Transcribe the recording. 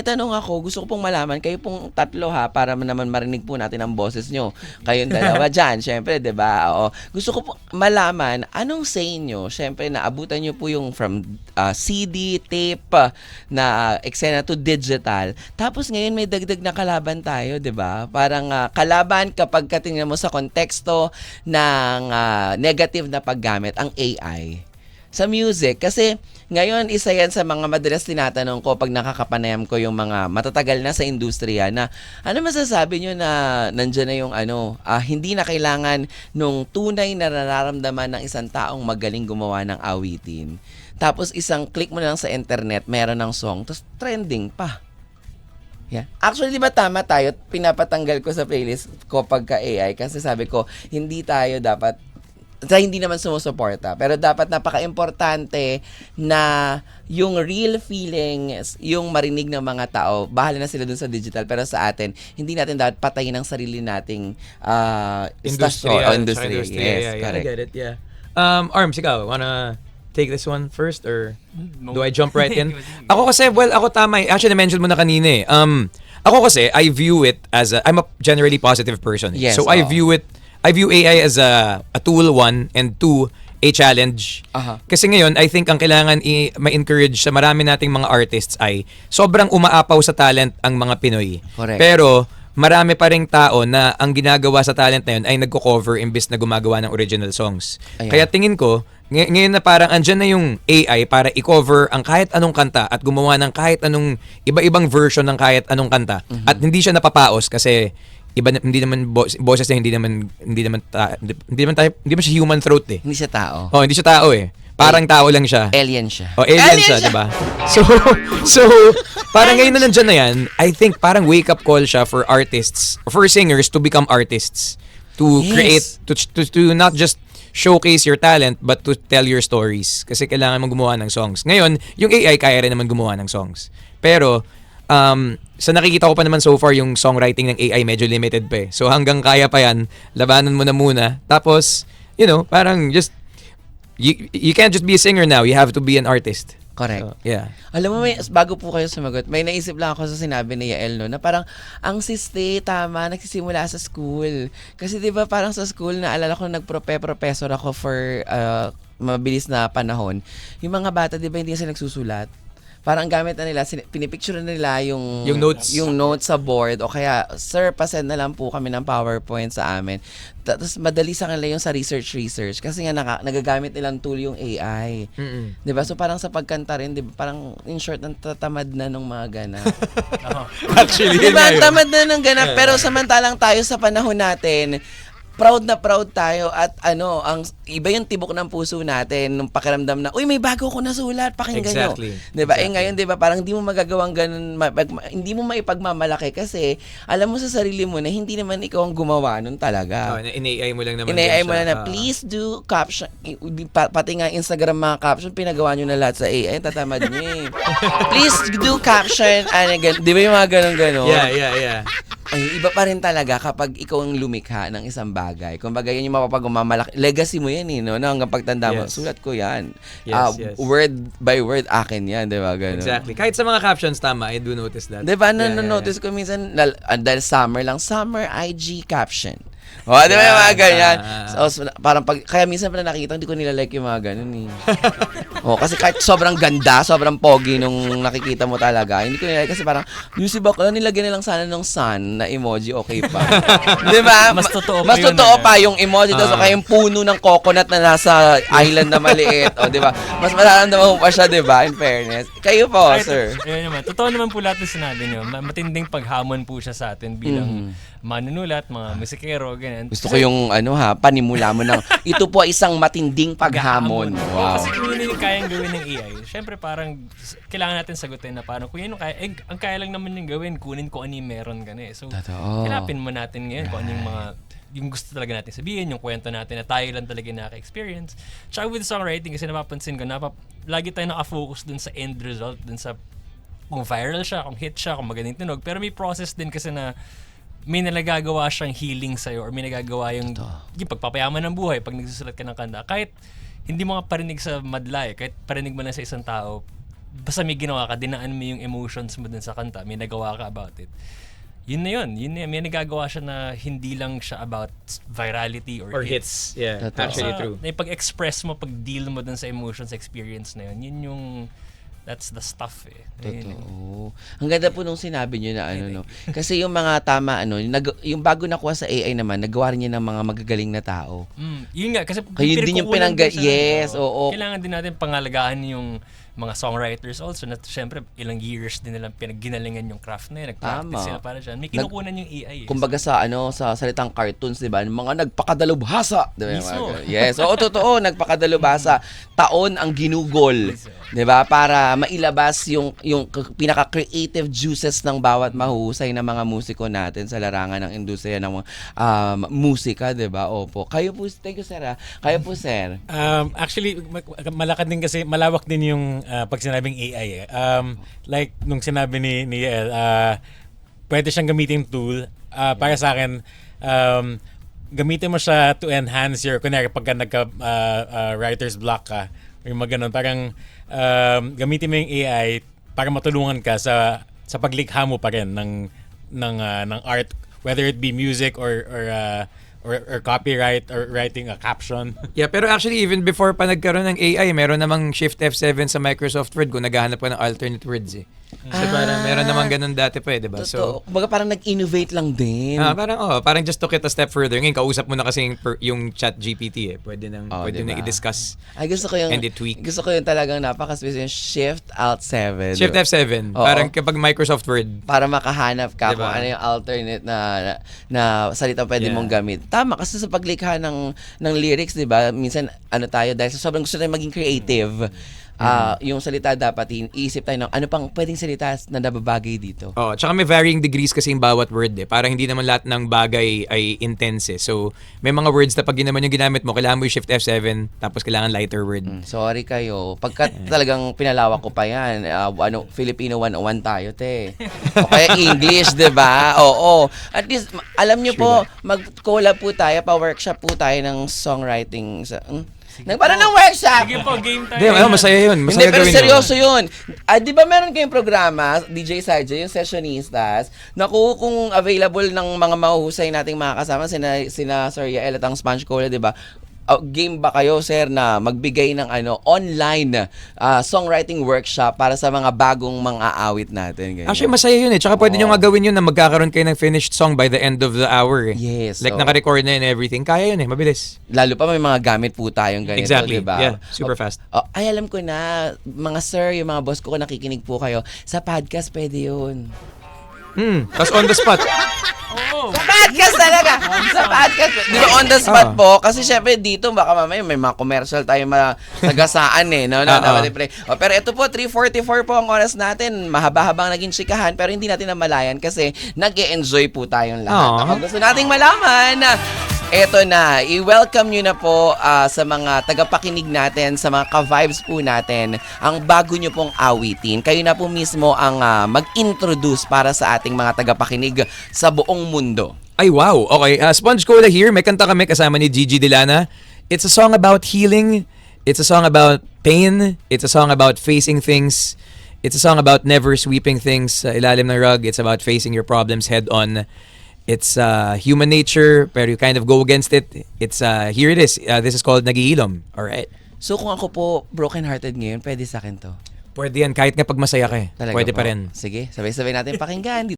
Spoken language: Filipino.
tanong ako, gusto ko pong malaman, kayo pong tatlo ha, para naman marinig po natin ang boses nyo. Kayong dalawa dyan, syempre, di ba? Oo. Gusto ko pong malaman, anong say nyo? Syempre, naabutan nyo po yung from CD, tape, na eksena to digital. Tapos ngayon may dagdag na kalaban tayo, di ba? Parang kalaban kapag katingnan mo sa konteksto ng negative na paggamit, ang AI sa music. Kasi ngayon, isa yan sa mga madalas tinatanong ko pag nakakapanayam ko yung mga matatagal na sa industriya na ano masasabi nyo na nandyan na yung hindi na kailangan nung tunay na nararamdaman ng isang taong magaling gumawa ng awitin. Tapos isang click mo na lang sa internet, meron ng song, tapos trending pa. Yeah. Actually, di ba tama tayo? Pinapatanggal ko sa playlist ko pagka AI kasi sabi ko, hindi tayo dapat hindi naman sumusuporta. Pero dapat napaka-importante na yung real feelings, yung marinig ng mga tao, bahala na sila dun sa digital. Pero sa atin, hindi natin dapat patayin ang sarili nating industriya. Industry. Yes, Yeah, correct. I get it, yeah. Arms, ikaw, wanna take this one first or do I jump right in? Ako kasi, ako tama. Actually, na-mention mo na kanina eh. Ako kasi, I view it as I'm a generally positive person. Yes, so I view AI as a tool, one, and two, a challenge. Kasi ngayon, I think ang kailangan ma-encourage sa marami nating mga artists ay sobrang umaapaw sa talent ang mga Pinoy. Correct. Pero marami pa ring tao na ang ginagawa sa talent na yun ay nagko-cover imbis na gumagawa ng original songs. Ayan. Kaya tingin ko, ngayon na parang andyan na yung AI para i-cover ang kahit anong kanta at gumawa ng kahit anong iba-ibang version ng kahit anong kanta. At hindi siya napapaos kasi hindi naman boses niya hindi naman siya human throat eh. Hindi siya tao. Oh, hindi siya tao eh. Parang tao lang siya. Alien siya. Oh, alien siya, 'di ba? So parang ngayon na nandiyan na 'yan, I think parang wake up call siya for artists, for singers to become artists, to create to not just showcase your talent but to tell your stories kasi kailangan mong gumawa ng songs. Ngayon, yung AI kaya rin naman gumawa ng songs. Pero sa nakikita ko pa naman so far, yung songwriting ng AI medyo limited pa eh. So hanggang kaya pa yan, labanan mo na muna. Tapos, parang just, you can't just be a singer now. You have to be an artist. Correct. So, yeah. Alam mo, bago po kayo sumagot, may naisip lang ako sa sinabi ni Yael, no, na parang ang siste, tama, nagsisimula sa school. Kasi di ba parang sa school, naalala ko professor ako for mabilis na panahon. Yung mga bata, di ba hindi sila nagsusulat? Parang gamit na nila, pinipicture na nila yung notes sa board o kaya, sir, pasend na lang po kami ng PowerPoint sa amin. Tapos madali sa kanila yung sa research kasi nga nagagamit nilang tool yung AI. Diba? So parang sa pagkanta rin, diba? Parang in short, ang tatamad na ng mga ganap. Actually, diba? Ang tamad na ng ganap. Pero samantalang tayo sa panahon natin, proud na proud tayo at ang iba yung tibok ng puso natin nung pakiramdam na, uy, may bago ko nasulat, pakinggan nyo. Diba? Exactly. Ngayon, diba, parang hindi mo magagawang ganun, hindi mo maipagmamalaki kasi alam mo sa sarili mo na hindi naman ikaw ang gumawa nun talaga. In-AI mo lang naman. In-AI mo lang na, please do caption, pati nga Instagram mga caption, pinagawa nyo na lahat sa AI, tatamad nyo eh. Please do caption, di ba yung mga ganun-ganun? Yeah. Ay, iba pa rin talaga kapag ikaw ang lumikha ng isang bagay. Kumbaga, yun yung mapapagmamalaki. Legacy mo yan, no? Hanggang pagtanda mo, sulat ko yan. Yes. Word by word, akin yan, di ba? Ganun. Exactly. Kahit sa mga captions, tama, I do notice that. Di ba? Notice ko minsan, dahil summer IG caption. O, di ba yung mga ganyan? So, parang kaya minsan pa nakikita, hindi ko nilalike yung mga ganun eh. Kasi kahit sobrang ganda, sobrang pogi nung nakikita mo talaga, hindi ko nilalike kasi parang, yung si Bakla, nilagyan nilang sana ng sun na emoji, okay pa. Di ba? Mas totoo pa yung emoji. Tapos kaya yung puno ng coconut na nasa island na maliit. O, di ba? Mas mararamdaman mo pa siya, di ba? In fairness. Kayo po, sir. Ayun naman. Totoo naman po lahat ng sinabi niyo. Matinding paghamon po siya sa atin bilang manunulat, mga musikero, ganyan. Gusto ko yung panimula mo ng ito po ay isang matinding paghamon. Wow. Kasi kung yun yung kayang gawin ng AI, syempre parang kailangan natin sagutin na parang kung yun yung kaya, ang kaya lang naman yung gawin, kunin ko ano yung meron ka na eh. So, hanapin mo natin ngayon kung ano yung mga yung gusto talaga natin sabihin, yung kwento natin na tayo lang talaga naka-experience. Tsaka with songwriting, kasi napapansin ko, lagi tayo naka-focus dun sa end result, dun sa kung viral siya, kung hit siya, kung magaling tunog. Pero may process din kasi na may nagagawa siyang healing sa'yo or may nagagawa yung pagpapayaman ng buhay pag nagsusulat ka ng kanta. Kahit hindi mo nga parinig sa madla kahit parinig mo lang sa isang tao, basta may ginawa ka, dinaan mo yung emotions mo dun sa kanta, may nagawa ka about it. Yun na yun. May nagagawa siya na hindi lang siya about virality or hits. Yeah, Totoo. actually true. Pag-express mo, pag-deal mo dun sa emotions, experience na yun, yun yung, that's the stuff eh. Ayun. Totoo. Ang ganda po nung sinabi niyo na ano, no. Kasi yung mga tama, yung bago nakuha sa AI naman, nagawa rin niya ng mga magagaling na tao. Yun nga, kasi Kayo din yung yes, oo. Kailangan din natin pangalagaan yung mga songwriters also na syempre ilang years din nilang ginalingan yung craft na yun, nag-practice Tama. sila para dyan. May kinukunan yung AI. Kumbaga sa sa salitang cartoons, 'di ba? Mga nagpakadalubhasa, 'di ba? Mismo. Yes, oo, totoo, nagpakadalubhasa. Taon ang ginugol, 'di ba? Para mailabas yung pinaka-creative juices ng bawat mahusay na mga musiko natin sa larangan ng industriya ng musika, 'di ba? Opo. Kayo po, thank you sir. Kayo po sir. Actually, malakad din kasi, malawak din yung pag sinabing AI. Like, nung sinabi ni Yael, pwede siyang gamitin tool. Para sa akin, gamitin mo siya to enhance your, kunyari, pagka nagka-writer's block ka, yung mga ganun, parang gamitin mo yung AI para matulungan ka sa paglikha mo pa rin ng art, whether it be music or copyright or writing a caption. Yeah, pero actually even before pa nagkaroon ng AI, meron namang Shift F7 sa Microsoft Word kung naghahanap ka ng alternate words eh. So parang meron namang ganun dati pa eh, 'di ba? Totoo. Kumbaga parang nag-innovate lang din. Parang just took it a step further. Ngayon kausap mo na kasi yung ChatGPT eh. Pwede nang diba? i-discuss Ay, gusto ko yung and i-tweak. Gusto ko yung talagang napaka-specific yung Shift Alt 7. Shift F7, Oo. parang kapag Microsoft Word. Para makahanap ka Diba? kung ano yung alternate na salita pwede Yeah. mong gamit. Tama, kasi sa paglikha ng lyrics, 'di ba? Minsan dahil sa sobrang gusto tayong maging creative, yung salita dapat iisip tayo ng ano pang pwedeng salita na nababagay dito. Oh, tsaka may varying degrees kasi yung bawat word eh. Parang hindi naman lahat ng bagay ay intense eh. So, may mga words na pag naman yung ginamit mo, kailangan mo yung Shift F7 tapos kailangan lighter word. Sorry kayo. Pagka talagang pinalawak ko pa yan, Filipino 101 tayo, te. O kaya English, 'di ba? Oo. At least, alam nyo po, mag-collab po tayo, pa-workshop po tayo ng songwriting. Parang ng workshop! Sige po, game tayo. Hindi, masaya yun. Hindi, Masaya pero gawin seryoso yun. Di ba meron kayong programa, DJ Saja, yung sessionistas, naku, kung available ng mga mahuhusay nating mga kasama, sina Sir Yael at ang Sponge Cola, di ba? Game ba kayo, sir, na magbigay ng online songwriting workshop para sa mga bagong mga awit natin? Ganyan. Actually, masaya yun eh. Tsaka pwede nyo nga gawin yun na magkakaroon kayo ng finished song by the end of the hour eh. Yes. Like naka-record na and everything. Kaya yun eh, mabilis. Lalo pa may mga gamit po tayong ganito, Exactly. di ba? Yeah, super fast. Ay, alam ko na, mga sir, yung mga boss ko, kung nakikinig po kayo, sa podcast pwede yun. Tapos on the spot. Oo. Sa podcast talaga. Sa podcast. Di ba on the spot po? Kasi syempre dito baka mamaya may mga commercial tayo masagasaan eh. No? Pero ito po, 3:44 po ang oras natin. Mahaba-habang naging chikahan pero hindi natin namalayan kasi nag-e-enjoy po tayong lahat. Ang gusto nating malaman, eto na, i-welcome nyo na po sa mga tagapakinig natin, sa mga ka-vibes po natin, ang bago nyo pong awitin. Kayo na po mismo ang mag-introduce para sa ating mga tagapakinig sa buong mundo. Ay, wow. Okay. Sponge Cola here. May kanta kami kasama ni Gigi Delana. It's a song about healing. It's a song about pain. It's a song about facing things. It's a song about never sweeping things sa ilalim ng rug. It's about facing your problems head on. It's human nature, pero you kind of go against it. It's here it is. This is called Nagihilom. All right. So kung ako po broken-hearted ngayon, pwede sa akin to. Pwede yan kahit nga pag masaya ka eh. Talaga Pwede po? pa rin. Sige, sabay-sabay natin pakinggan.